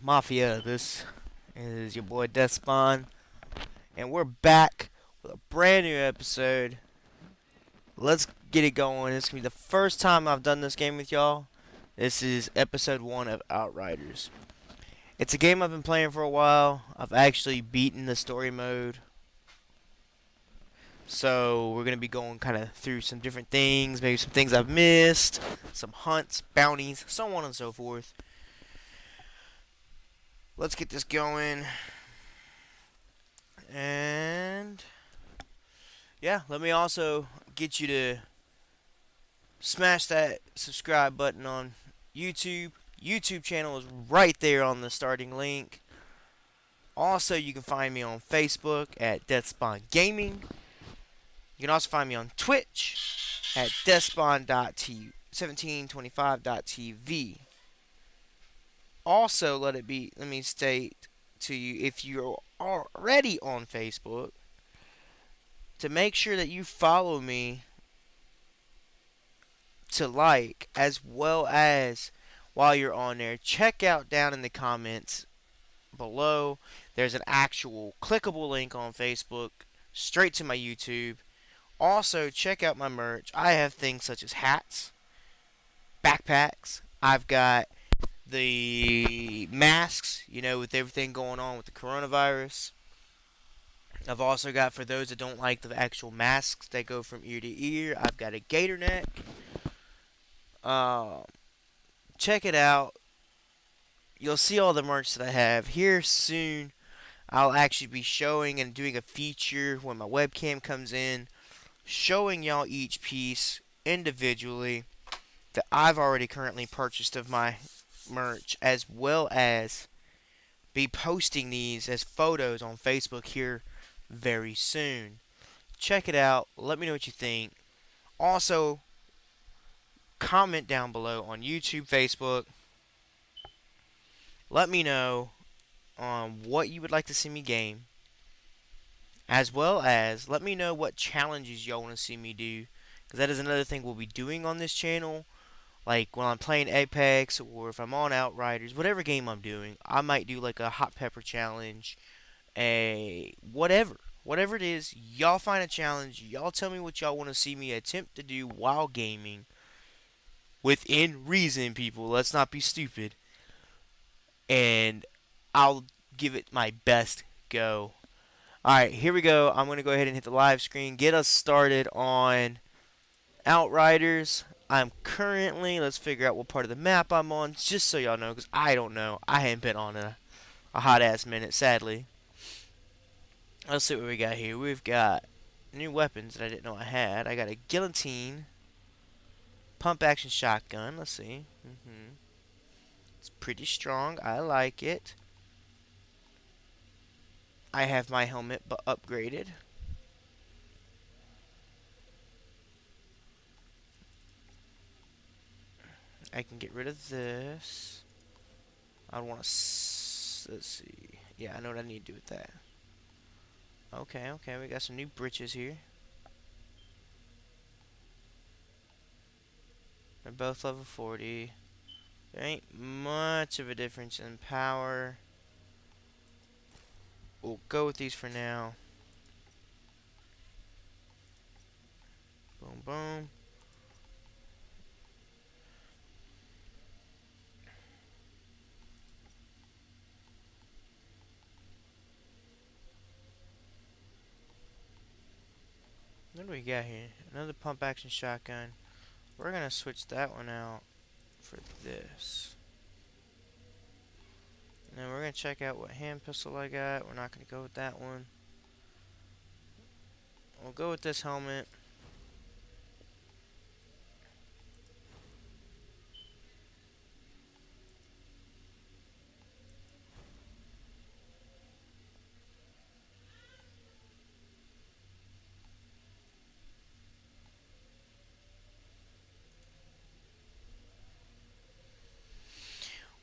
Mafia. This is your boy DeathSpawn, and we're back with a brand new episode. Let's get it going. This is gonna be the first time I've done this game with y'all. This is episode 1 of Outriders. It's a game I've been playing for a while. I've actually beaten the story mode. So we're gonna be going kind of through some different things, maybe some things I've missed, some hunts, bounties, so on and so forth. Let's get this going. And yeah, let me also get you to smash that subscribe button on YouTube. YouTube channel is right there on the starting link. Also, you can find me on Facebook at DeathSpawn Gaming. You can also find me on Twitch at DeathSpawn.1725.tv. Also, let me state to you, if you're already on Facebook, to make sure that you follow me to like, as well as while you're on there, check out down in the comments below. There's an actual clickable link on Facebook straight to my YouTube. Also, check out my merch. I have things such as hats, backpacks. I've got the masks, with everything going on with the coronavirus. I've also got, for those that don't like the actual masks that go from ear to ear, I've got a gator neck. Um, Check it out. You'll see all the merch that I have here soon. I'll actually be showing and doing a feature when my webcam comes in, showing y'all each piece individually that I've already currently purchased of my merch, as well as be posting these as photos on Facebook here very soon. Check it out. Let me know what you think. Also, comment down below on YouTube, Facebook. Let me know on what you would like to see me game, as well as let me know what challenges y'all want to see me do, because that is another thing we'll be doing on this channel. Like when I'm playing Apex, or if I'm on Outriders, whatever game I'm doing, I might do like a hot pepper challenge, a whatever it is. Y'all find a challenge. Y'all tell me what y'all want to see me attempt to do while gaming, within reason, people. Let's not be stupid. And I'll give it my best go. Alright, here we go. I'm going to go ahead and hit the live screen. Get us started on Outriders. I'm currently, let's figure out what part of the map I'm on, just so y'all know, because I don't know. I haven't been on a hot ass minute, sadly. Let's see what we got here. We've got new weapons that I didn't know I had. I got a guillotine, pump action shotgun. Let's see. It's pretty strong. I like it. I have my helmet upgraded. I can get rid of this. I want to, let's see. Yeah, I know what I need to do with that. Okay, we got some new britches here. They're both level 40. There ain't much of a difference in power. We'll go with these for now. Boom, boom. What do we got here? Another pump action shotgun. We're gonna switch that one out for this. And then we're gonna check out what hand pistol I got. We're not gonna go with that one. We'll go with this helmet.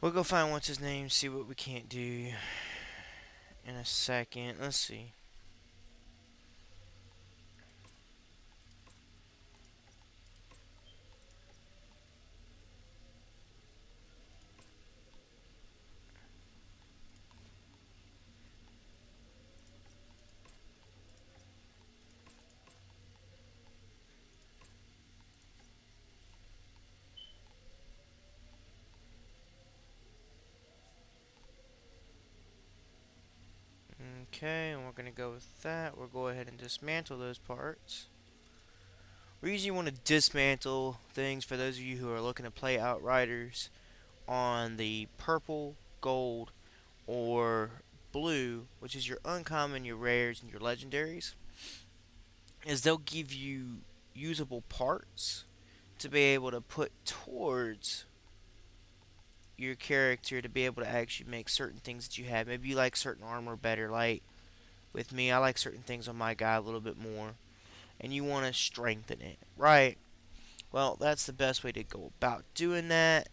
We'll go find what's his name, see what we can't do in a second. Let's see. Okay, and we're going to go with that. We'll go ahead and dismantle those parts. Reason you want to dismantle things, for those of you who are looking to play Outriders on the purple, gold, or blue, which is your uncommon, your rares, and your legendaries, is they'll give you usable parts to be able to put towards your character to be able to actually make certain things that you have. Maybe you like certain armor better. Like with me, I like certain things on my guy a little bit more, and you want to strengthen it, right? Well, that's the best way to go about doing that.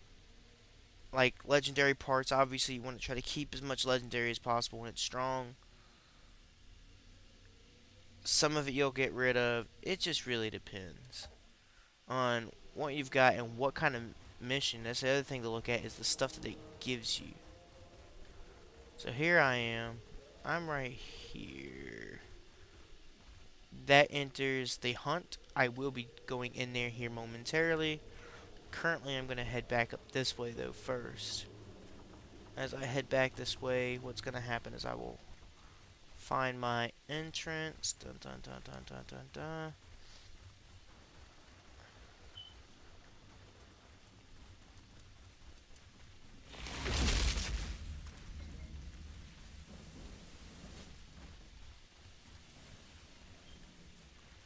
Like legendary parts, obviously you want to try to keep as much legendary as possible when it's strong. Some of it you'll get rid of. It just really depends on what you've got and what kind of mission. That's the other thing to look at, is the stuff that it gives you. So here I am. I'm right here. That enters the hunt. I will be going in there here momentarily. Currently, I'm going to head back up this way, though, first. As I head back this way, what's going to happen is I will find my entrance. Dun dun dun dun dun dun dun.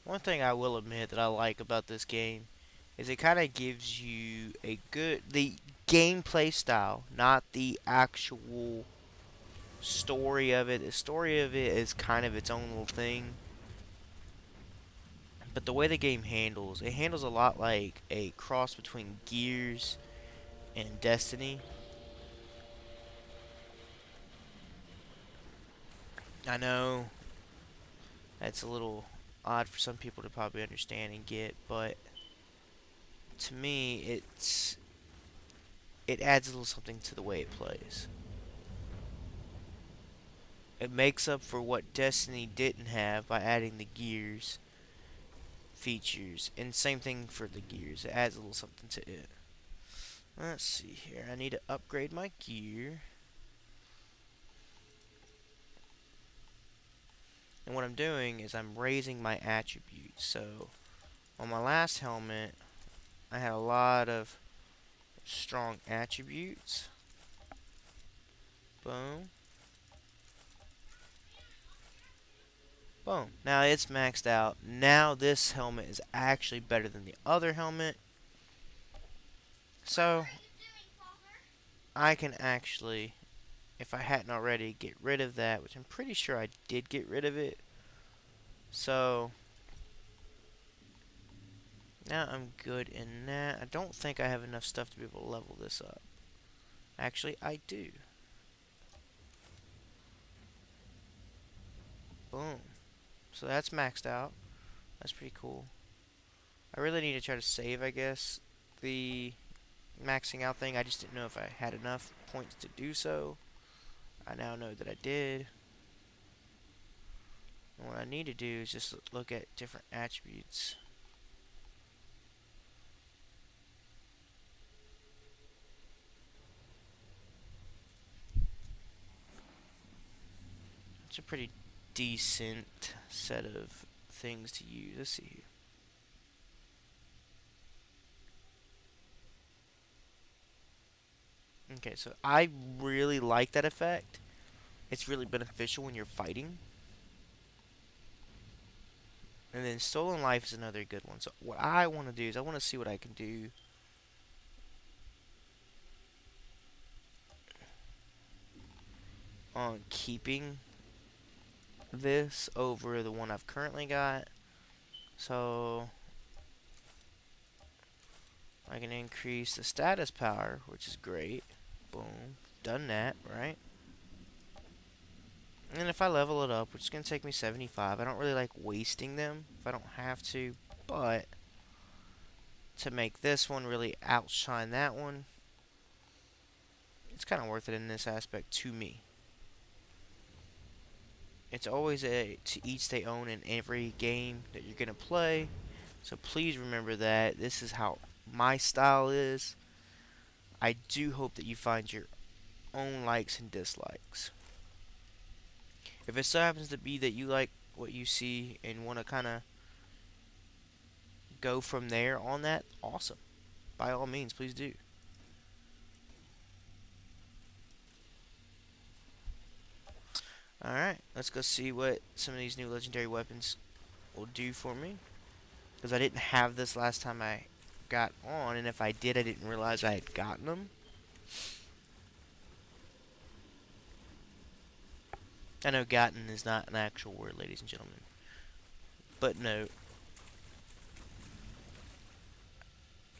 One thing I will admit that I like about this game is it kind of gives you the gameplay style, not the actual story of it. The story of it is kind of its own little thing. But the way the game handles, it handles a lot like a cross between Gears and Destiny. I know that's a little odd for some people to probably understand and get, but to me, it adds a little something to the way it plays. It makes up for what Destiny didn't have by adding the Gears features, and same thing for the Gears. It adds a little something to it. Let's see here. I need to upgrade my gear. And what I'm doing is I'm raising my attributes. So on my last helmet, I had a lot of strong attributes. Boom. Boom. Now it's maxed out. Now this helmet is actually better than the other helmet. So I can actually, if I hadn't already, get rid of that, which I'm pretty sure I did get rid of it. So now I'm good in that. I don't think I have enough stuff to be able to level this up. Actually, I do. Boom. So that's maxed out. That's pretty cool. I really need to try to save, I guess, the maxing out thing. I just didn't know if I had enough points to do so. I now know that I did. And what I need to do is just look at different attributes. It's a pretty decent set of things to use. Let's see here. Okay, so I really like that effect. It's really beneficial when you're fighting. And then Stolen Life is another good one. So what I want to do is I want to see what I can do on keeping this over the one I've currently got. So I can increase the status power, which is great. Boom. Done that, right? And if I level it up, which is going to take me 75, I don't really like wasting them if I don't have to, but to make this one really outshine that one, it's kind of worth it in this aspect to me. It's always to each their own in every game that you're going to play, so please remember that. This is how my style is. I do hope that you find your own likes and dislikes. If it so happens to be that you like what you see and want to kind of go from there on that, awesome. By all means, please do. Alright, let's go see what some of these new legendary weapons will do for me. Because I didn't have this last time I got on, and if I did, I didn't realize I had gotten them. I know gotten is not an actual word, ladies and gentlemen. But no,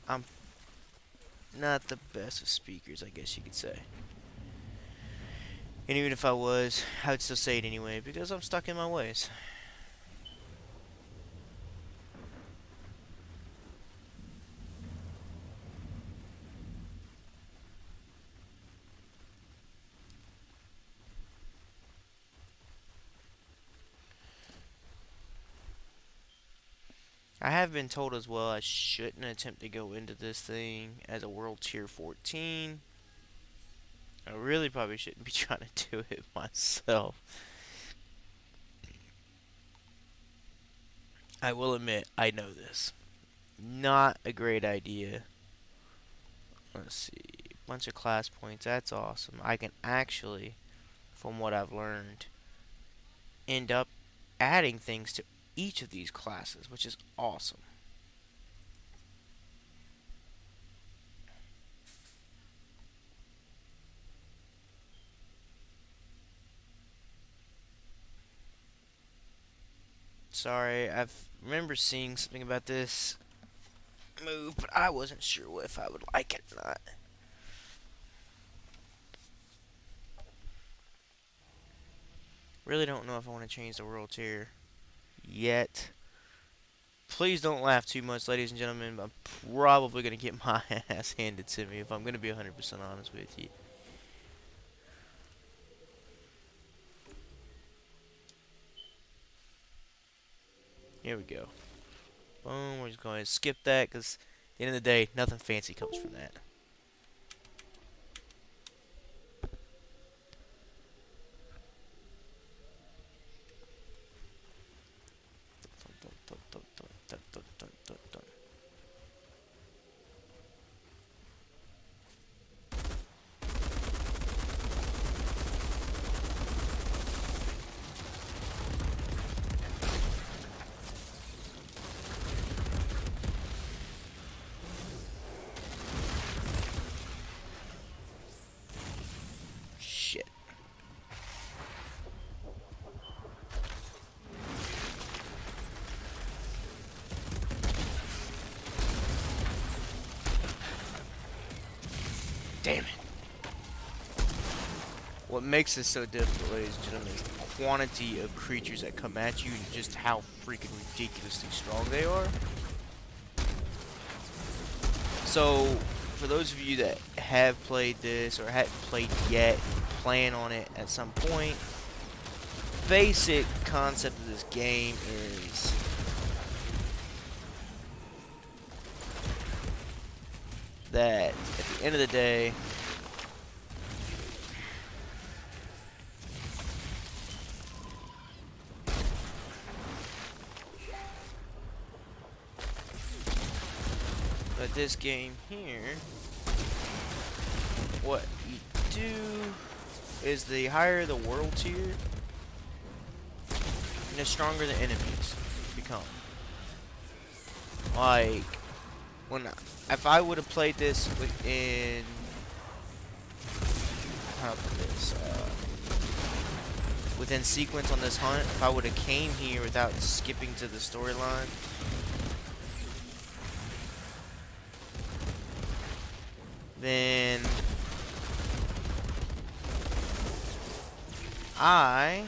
I'm not the best with speakers, I guess you could say. And even if I was, I would still say it anyway, because I'm stuck in my ways. I have been told as well I shouldn't attempt to go into this thing as a world tier 14. I really probably shouldn't be trying to do it myself. I will admit, I know this. Not a great idea. Let's see. Bunch of class points. That's awesome. I can actually, from what I've learned, end up adding things to each of these classes, which is awesome. Sorry, I remember seeing something about this move, but I wasn't sure if I would like it or not. Really don't know if I want to change the world tier yet. Please don't laugh too much, ladies and gentlemen, but I'm probably going to get my ass handed to me if I'm going to be 100% honest with you. Here we go. Boom, we're just going to skip that because at the end of the day, nothing fancy comes from that. Shit. Damn it. What makes this so difficult, ladies and gentlemen, is the quantity of creatures that come at you and just how freaking ridiculously strong they are. So, for those of you that have played this or hadn't played yet and plan on it at some point, basic concept of this game is that at the end of the day, but this game here, what you do is the higher the world tier, the stronger the enemies become. Like, if I would have played this within, how about this, within sequence on this hunt, if I would have came here without skipping to the storyline, then I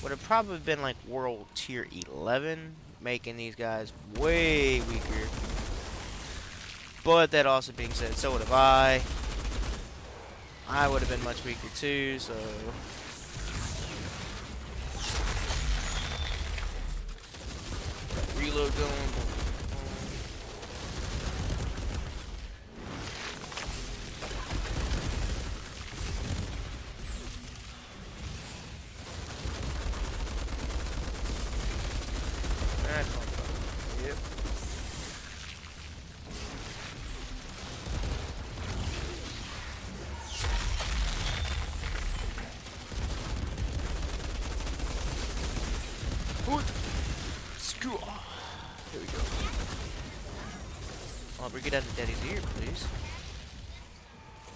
would have probably been like world tier 11, making these guys way weaker. But that also being said, so would have I. I would have been much weaker too, so reload going. Here we go. Aubrey, get out of Daddy's ear, please.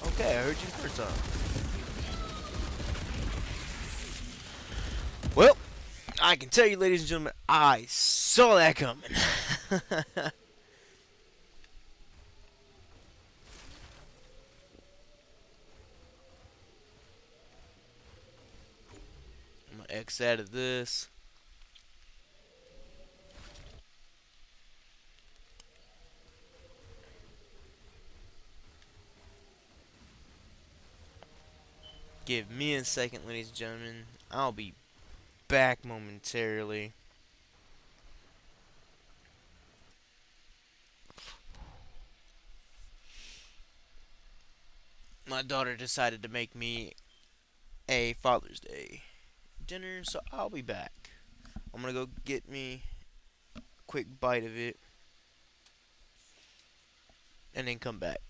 Okay, I heard you the first time. Well, I can tell you, ladies and gentlemen, I saw that coming. I'm gonna X out of this. Give me a second, ladies and gentlemen. I'll be back momentarily. My daughter decided to make me a Father's Day dinner, so I'll be back. I'm gonna go get me a quick bite of it and then come back.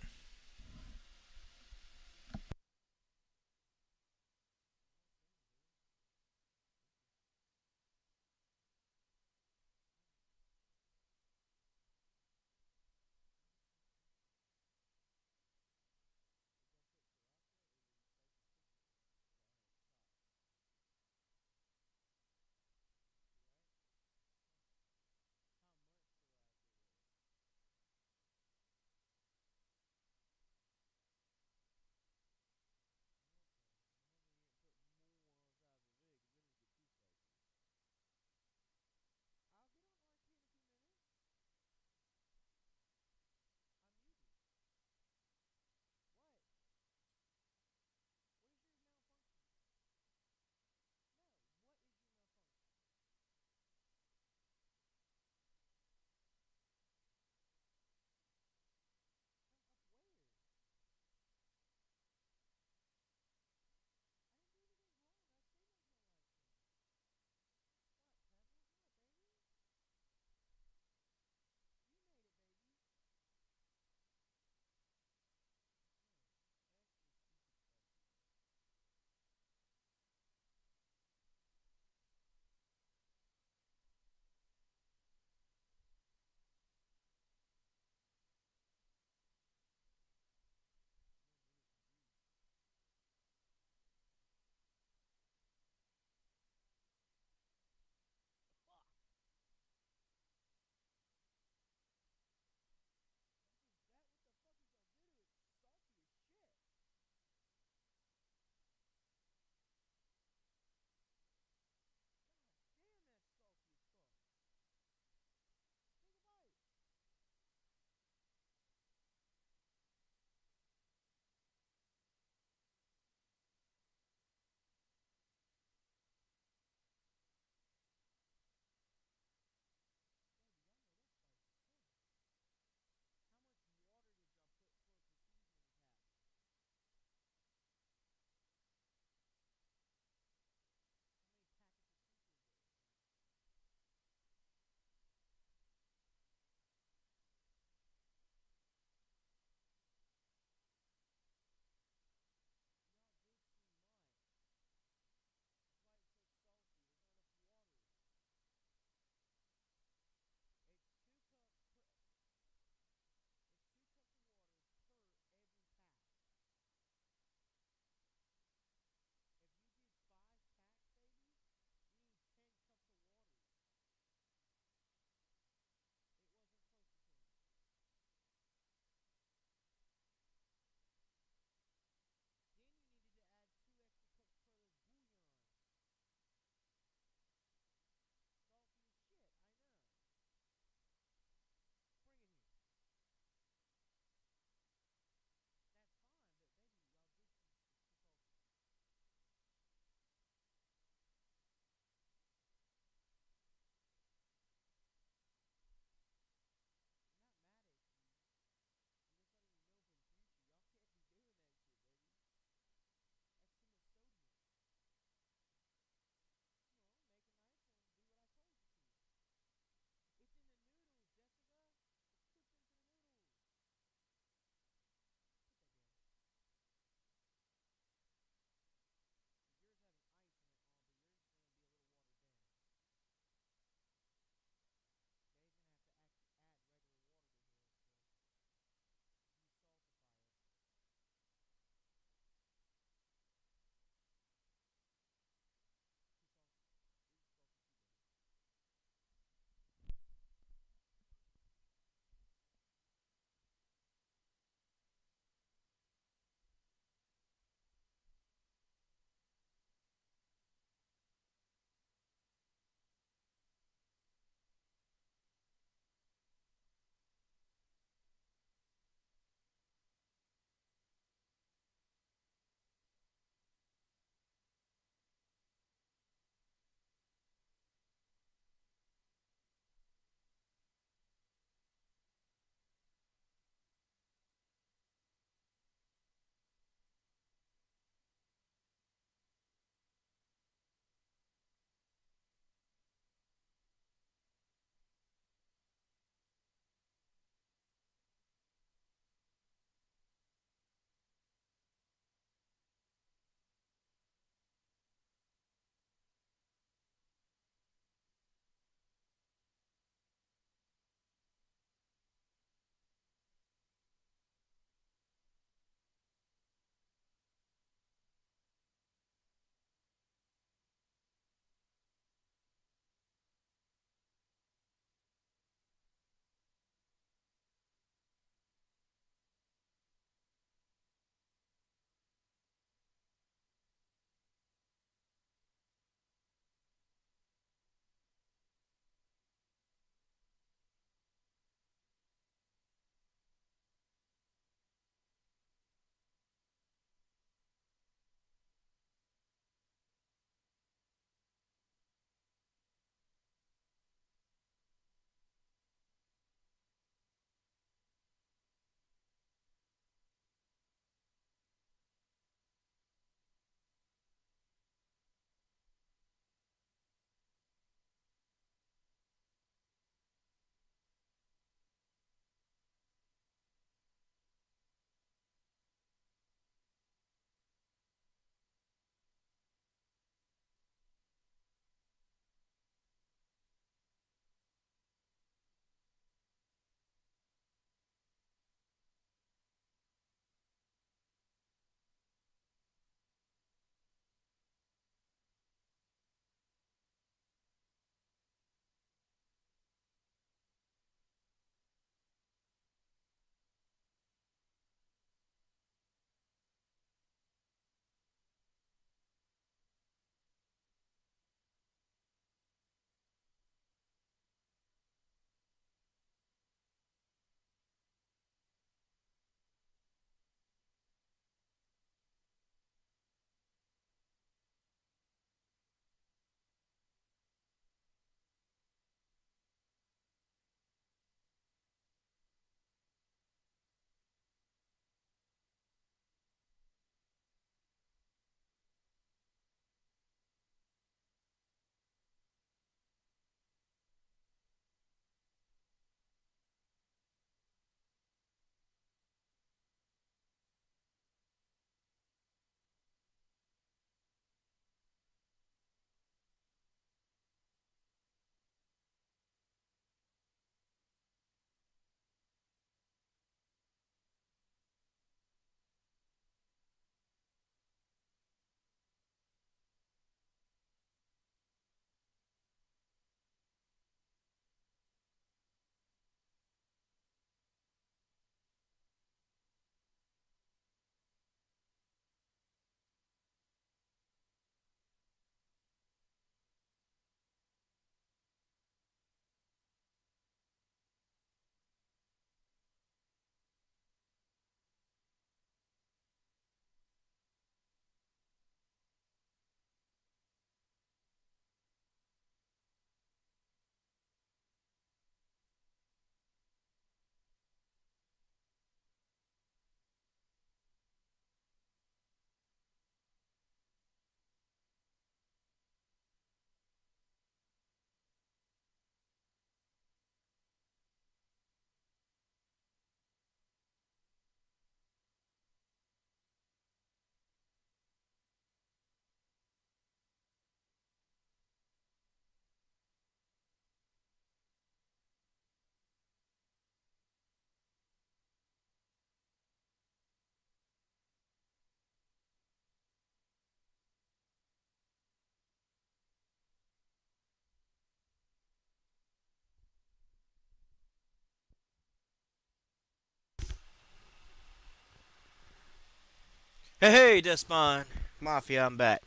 Hey, DeathSpawn Mafia, I'm back.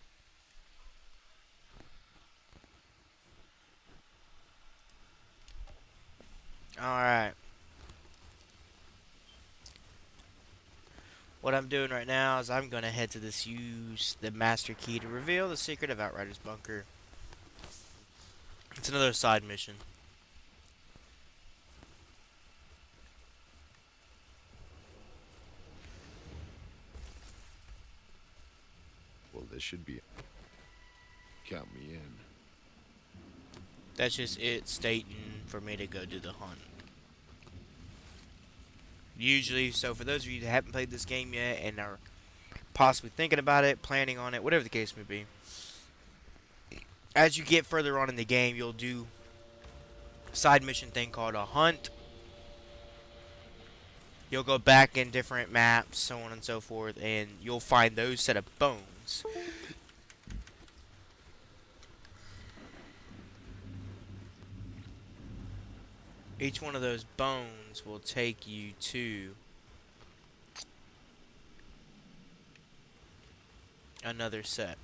Alright. What I'm doing right now is I'm going to head to this use the master key to reveal the secret of Outriders bunker. It's another side mission. Well, this should be. Count me in. That's just it stating for me to go do the hunt. Usually, so for those of you that haven't played this game yet and are possibly thinking about it, planning on it, whatever the case may be, as you get further on in the game, you'll do a side mission thing called a hunt. You'll go back in different maps, so on and so forth, and you'll find those set of bones. Each one of those bones will take you to another set.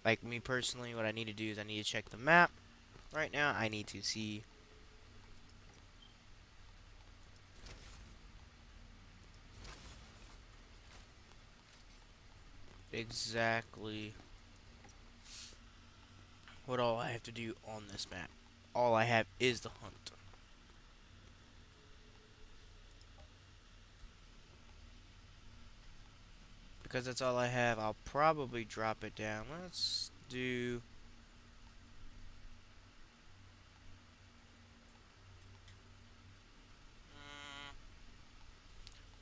Like me personally, what I need to do is I need to check the map. Right now, I need to see exactly what all I have to do on this map. All I have is the hunt. Because that's all I have, I'll probably drop it down. Let's do...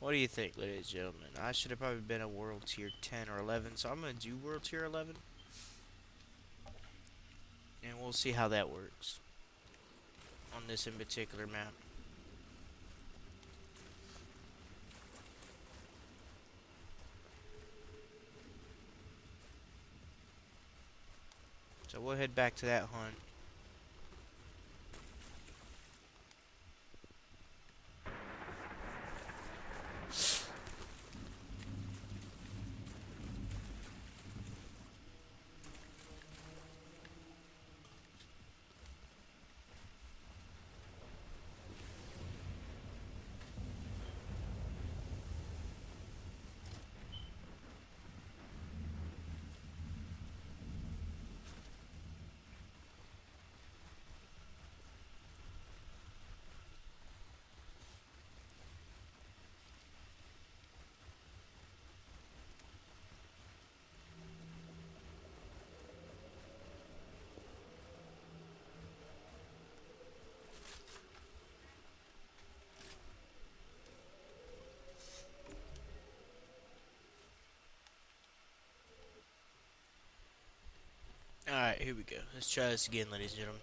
What do you think, ladies and gentlemen? I should have probably been a world tier 10 or 11, so I'm going to do world tier 11. And we'll see how that works on this in particular map. So we'll head back to that hunt. Alright, here we go. Let's try this again, ladies and gentlemen.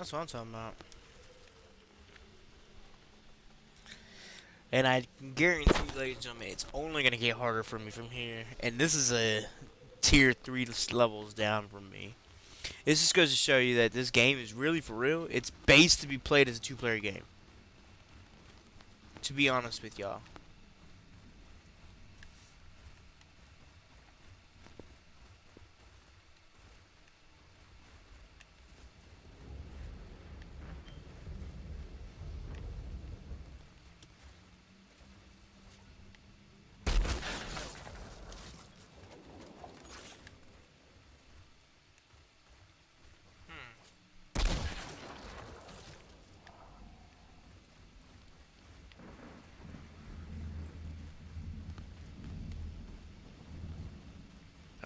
That's what I'm talking about. And I guarantee you, ladies and gentlemen, it's only going to get harder for me from here. And this is a tier 3 levels down from me. This just goes to show you that this game is really for real. It's based to be played as a 2-player game. To be honest with y'all.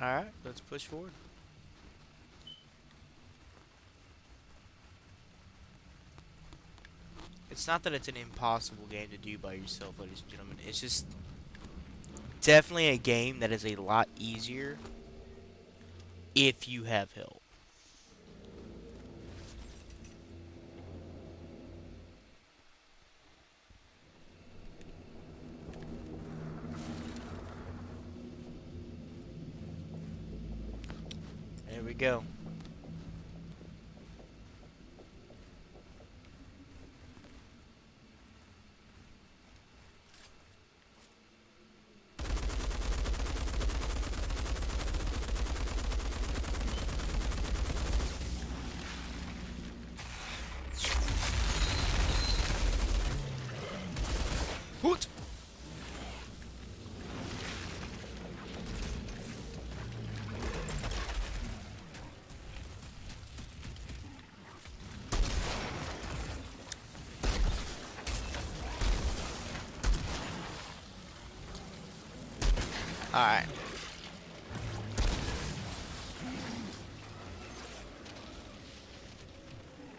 Alright, let's push forward. It's not that it's an impossible game to do by yourself, ladies and gentlemen. It's just definitely a game that is a lot easier if you have help. There we go. Hoot! Alright.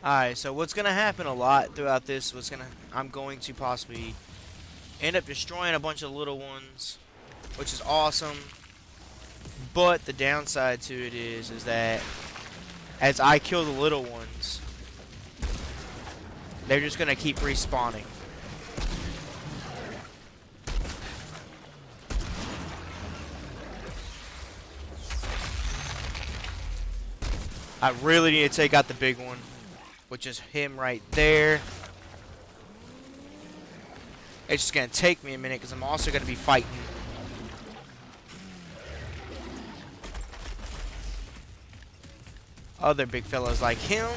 Alright, so what's gonna happen a lot throughout this, I'm going to possibly end up destroying a bunch of little ones, which is awesome. But the downside to it is that as I kill the little ones, they're just gonna keep respawning. I really need to take out the big one, which is him right there. It's just gonna take me a minute because I'm also gonna be fighting other big fellas like him.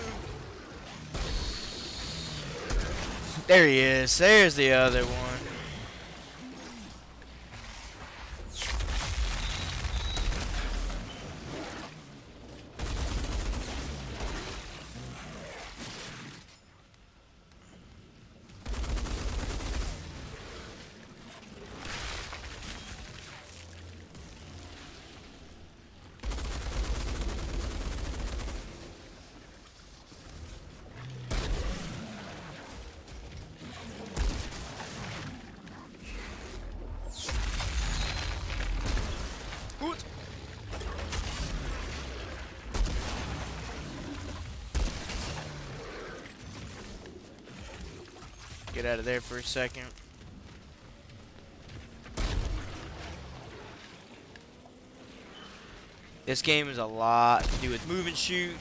There he is. There's the other one. Get out of there for a second. This game is a lot to do with move and shoot.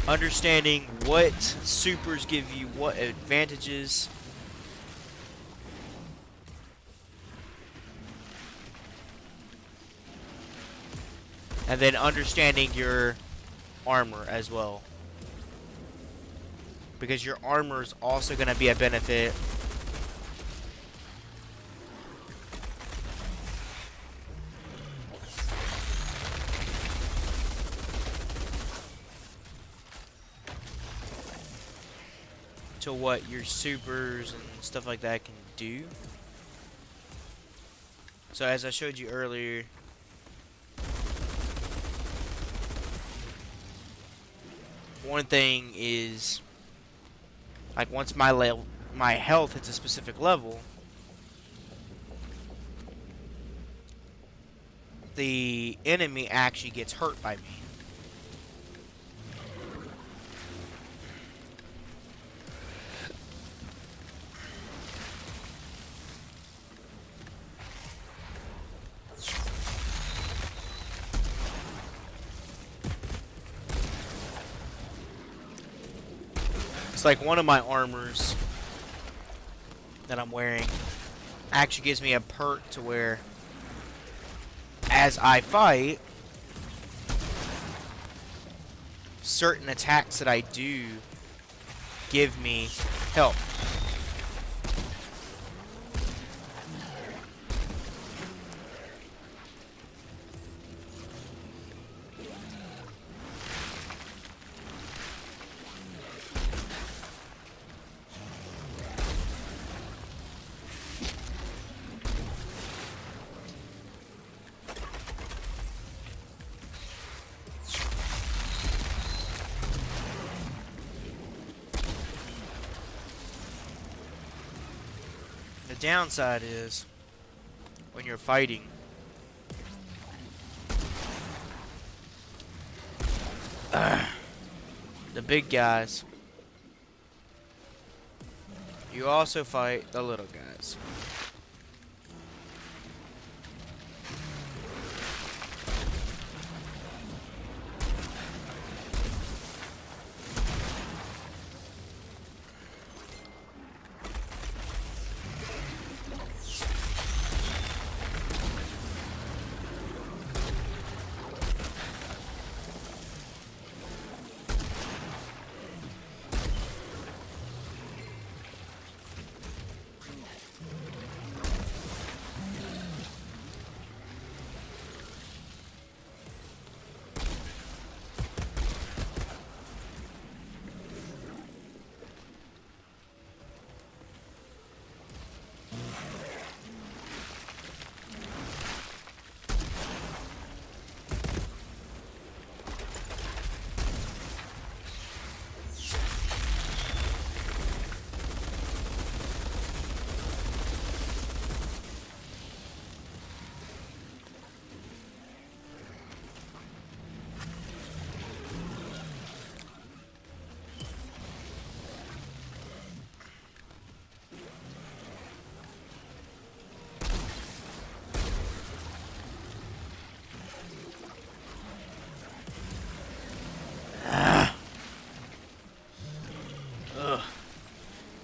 Understanding what supers give you what advantages. And then understanding your armor as well. Because your armor is also going to be a benefit. To what your supers and stuff like that can do. So as I showed you earlier, one thing is, like, once my health hits a specific level, the enemy actually gets hurt by me. It's like one of my armors that I'm wearing actually gives me a perk to where as I fight, certain attacks that I do give me help. The downside is when you're fighting, the big guys, you also fight the little guys.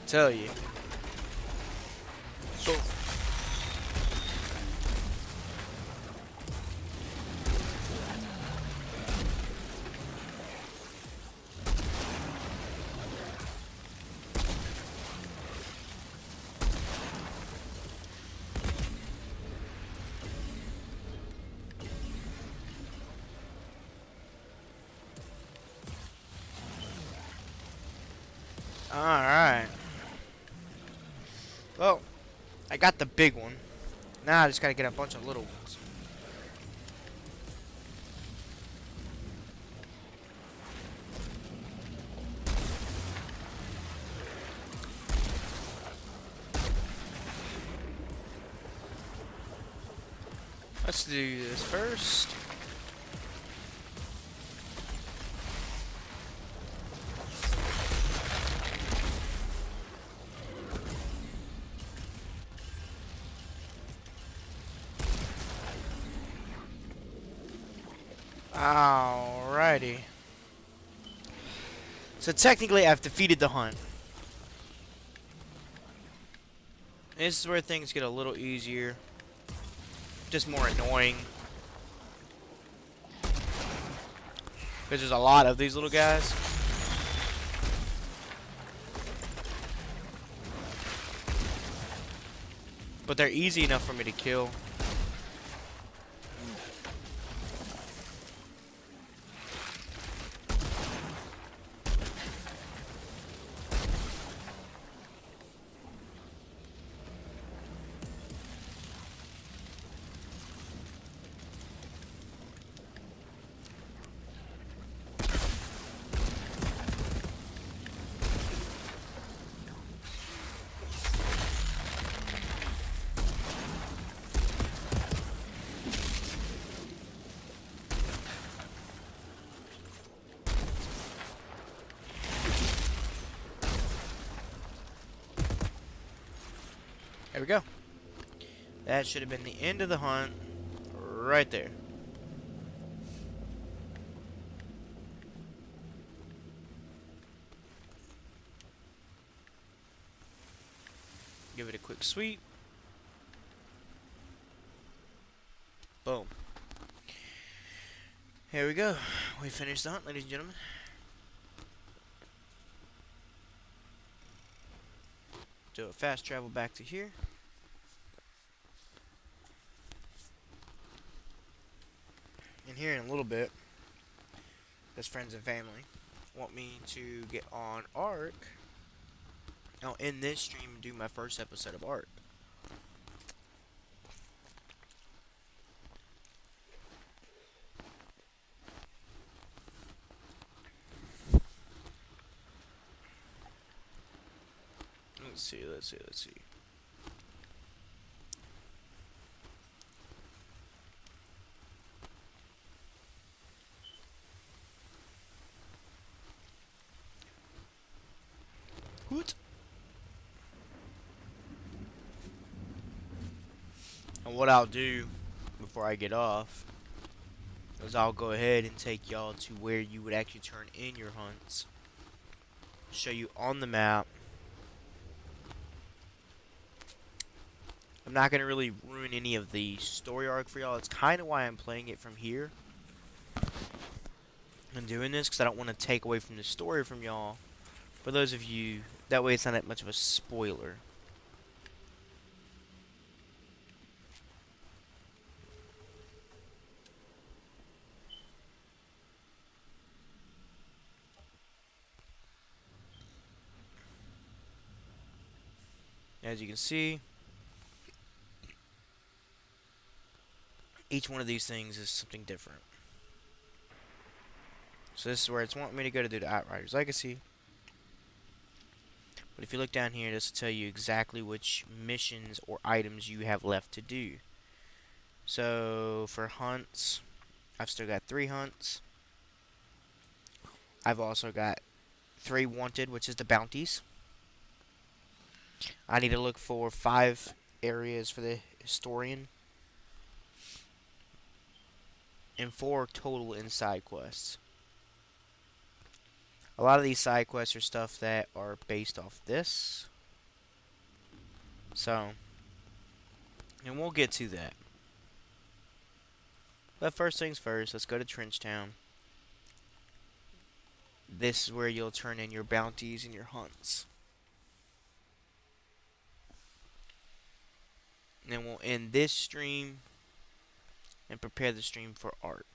Tell you. Alright. Well, I got the big one. Now I just gotta get a bunch of little ones. Let's do this first. Alrighty. So technically I've defeated the hunt. This is where things get a little easier. Just more annoying. Because there's a lot of these little guys. But they're easy enough for me to kill. There we go. That should have been the end of the hunt right there. Give it a quick sweep. Boom. Here we go. We finished the hunt, ladies and gentlemen. Do a fast travel back to here. And here in a little bit, as friends and family want me to get on Ark. I'll end this stream and do my first episode of Ark. Let's see. What? And what I'll do before I get off is I'll go ahead and take y'all to where you would actually turn in your hunts. Show you on the map. I'm not going to really ruin any of the story arc for y'all. It's kind of why I'm playing it from here. And doing this, because I don't want to take away from the story from y'all. For those of you, that way it's not that much of a spoiler. As you can see, each one of these things is something different. So this is where it's wanting me to go to do the Outriders Legacy. But if you look down here, this will tell you exactly which missions or items you have left to do. So for hunts, I've still got 3 hunts. I've also got 3 wanted, which is the bounties. I need to look for 5 areas for the historian. And 4 total in side quests. A lot of these side quests are stuff that are based off this. So, and we'll get to that. But first things first, let's go to Trenchtown. This is where you'll turn in your bounties and your hunts. And then we'll end this stream and prepare the stream for Ark.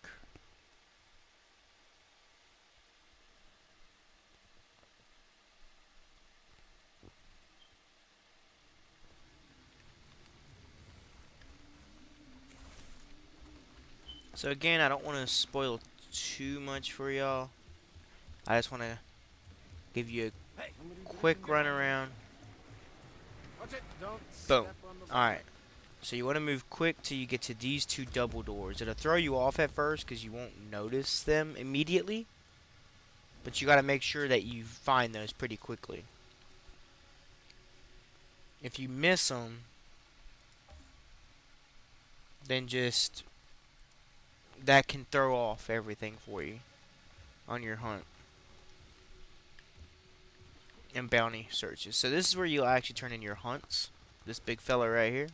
So again, I don't want to spoil too much for y'all. I just want to give you a quick run around. Boom. Alright. So you want to move quick till you get to these 2 double doors. It'll throw you off at first because you won't notice them immediately. But you got to make sure that you find those pretty quickly. If you miss them, then just that can throw off everything for you on your hunt and bounty searches. So this is where you'll actually turn in your hunts. This big fella right here.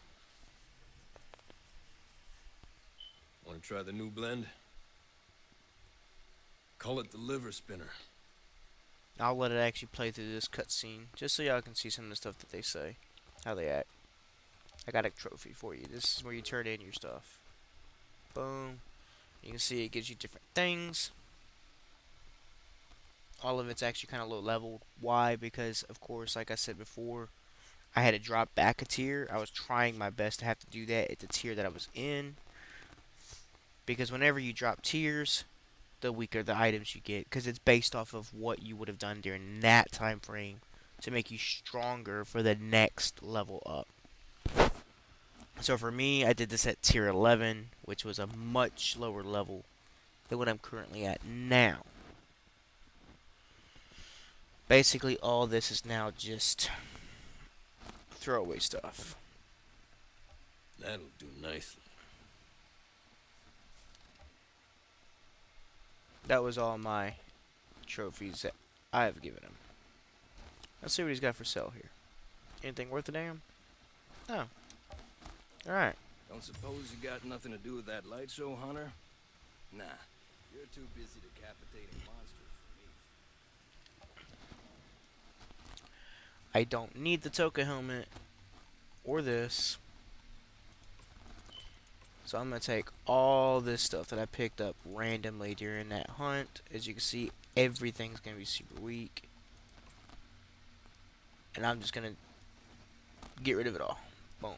Want to try the new blend? Call it the liver spinner. I'll let it actually play through this cutscene just so y'all can see some of the stuff that they say, how they act. I got a trophy for you. This is where you turn in your stuff. Boom. You can see it gives you different things. All of it's actually kind of low level. Why? Because, of course, like I said before, I had to drop back a tier. I was trying my best to have to do that at the tier that I was in. Because whenever you drop tiers, the weaker the items you get. Because it's based off of what you would have done during that time frame to make you stronger for the next level up. So for me, I did this at tier 11, which was a much lower level than what I'm currently at now. Basically, all this is now just throwaway stuff. That'll do nicely. That was all my trophies that I have given him. Let's see what he's got for sale here. Anything worth a damn? No. Alright. Don't suppose you got nothing to do with that light show, Hunter? Nah, you're too busy decapitating monsters for me. I don't need the Toka helmet or this. So I'm going to take all this stuff that I picked up randomly during that hunt. As you can see, everything's going to be super weak. And I'm just going to get rid of it all. Boom.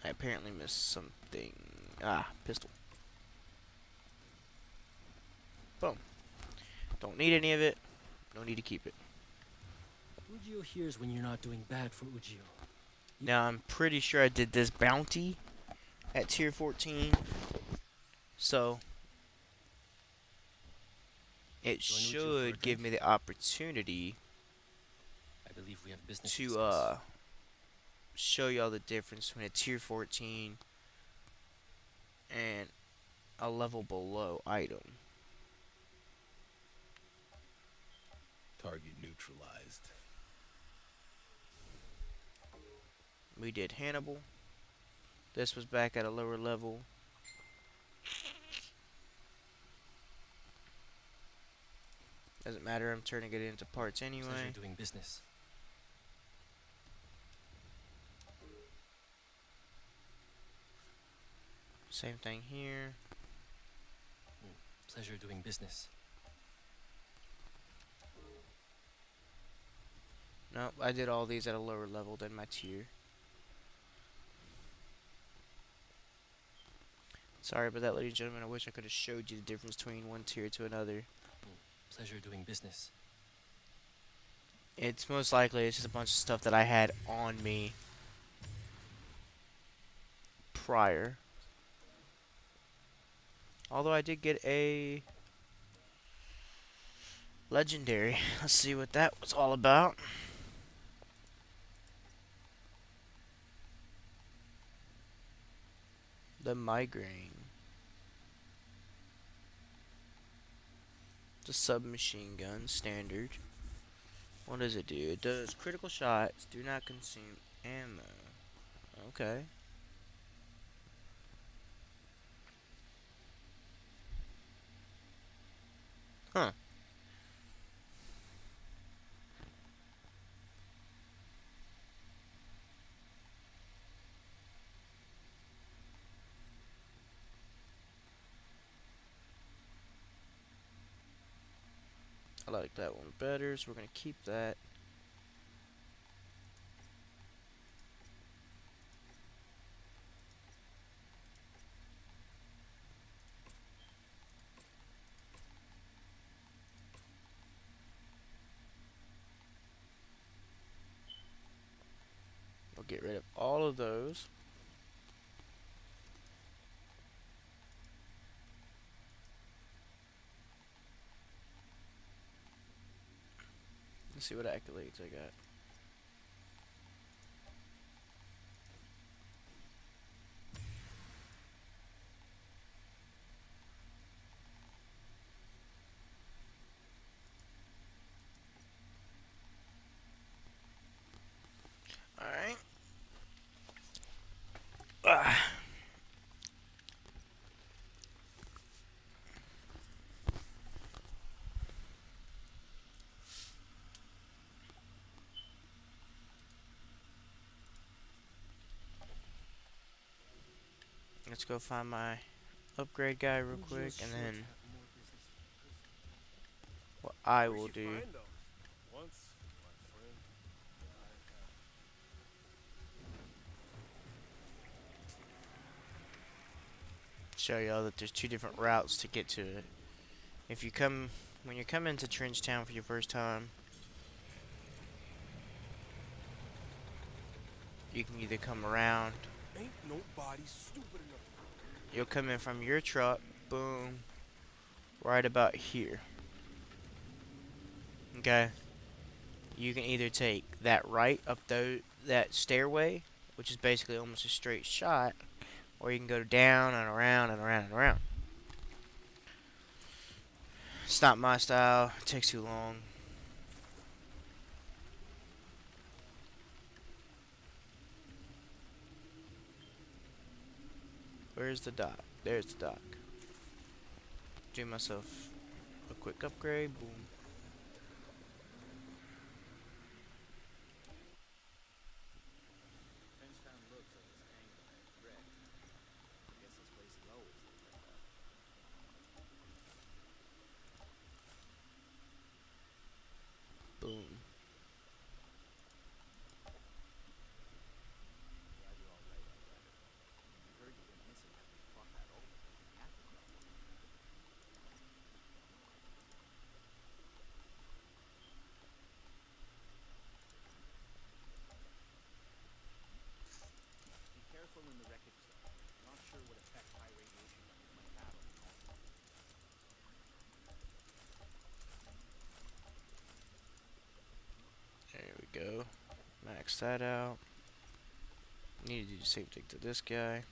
I apparently missed something. Pistol. Boom. Don't need any of it. No need to keep it. Ujio hears when you're not doing bad for Ujio. Now, I'm pretty sure I did this bounty at tier 14. So, it should give me the opportunity I believe we have business to show y'all the difference between a tier 14 and a level below item. Target neutralized. We did Hannibal. This was back at a lower level. Doesn't matter, I'm turning it into parts anyway. Pleasure doing business. Same thing here. Pleasure doing business. Nope, I did all these at a lower level than my tier. Sorry about that, ladies and gentlemen. I wish I could have showed you the difference between one tier to another. Pleasure doing business. It's most likely it's just a bunch of stuff that I had on me prior. Although I did get a legendary. Let's see what that was all about. The migraine. The submachine gun, standard. What does it do? It does critical shots, do not consume ammo. Okay. Huh. I like that one better, so we're going to keep that. We'll get rid of all of those. Let's see what accolades I got. Alright. Let's go find my upgrade guy real quick, and then what I will do show y'all that there's two different routes to get to it. If you come, when you come into Trench Town for your first time, you can either come around. Ain't nobody stupid enough. You'll come in from your truck, boom, right about here. Okay. You can either take that right up that stairway, which is basically almost a straight shot, or you can go down and around and around and around. It's not my style. It takes too long. Where's the dock? There's the dock. Do myself a quick upgrade. Boom. Boom. There we go. Max that out. Need to do the same thing to this guy.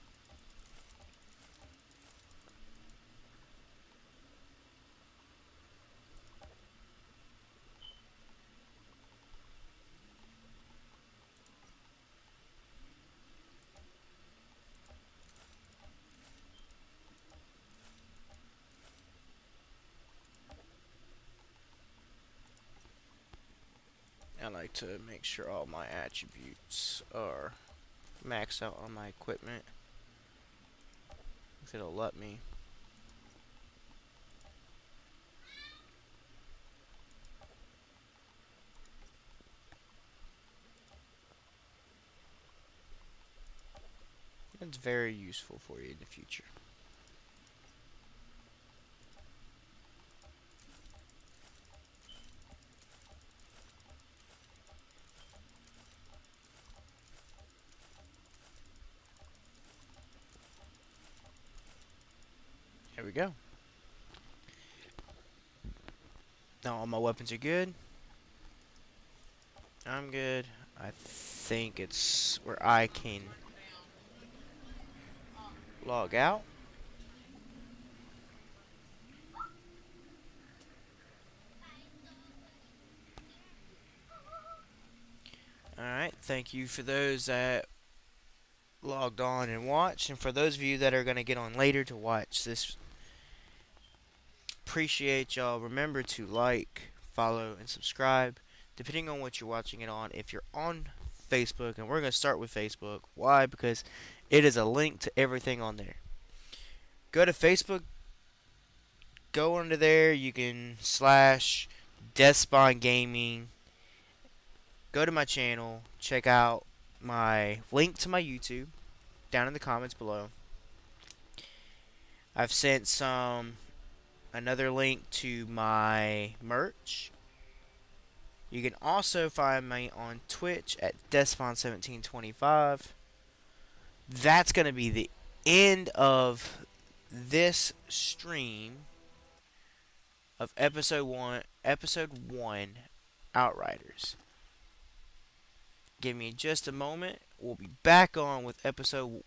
I like to make sure all my attributes are maxed out on my equipment, if it'll let me. It's very useful for you in the future. There we go. Now all my weapons are good. I'm good. I think it's where I can log out. Alright, thank you for those that logged on and watched, and for those of you that are going to get on later to watch this, appreciate y'all. Remember to like, follow, and subscribe, depending on what you're watching it on. If you're on Facebook, and we're going to start with Facebook. Why? Because it is a link to everything on there. Go to Facebook, go under there, you can slash DeathSpawn Gaming, go to my channel, check out my link to my YouTube down in the comments below. I've sent another link to my merch. You can also find me on Twitch at DeathSpawn1725. That's going to be the end of this stream of episode 1 Outriders. Give me just a moment. We'll be back on with episode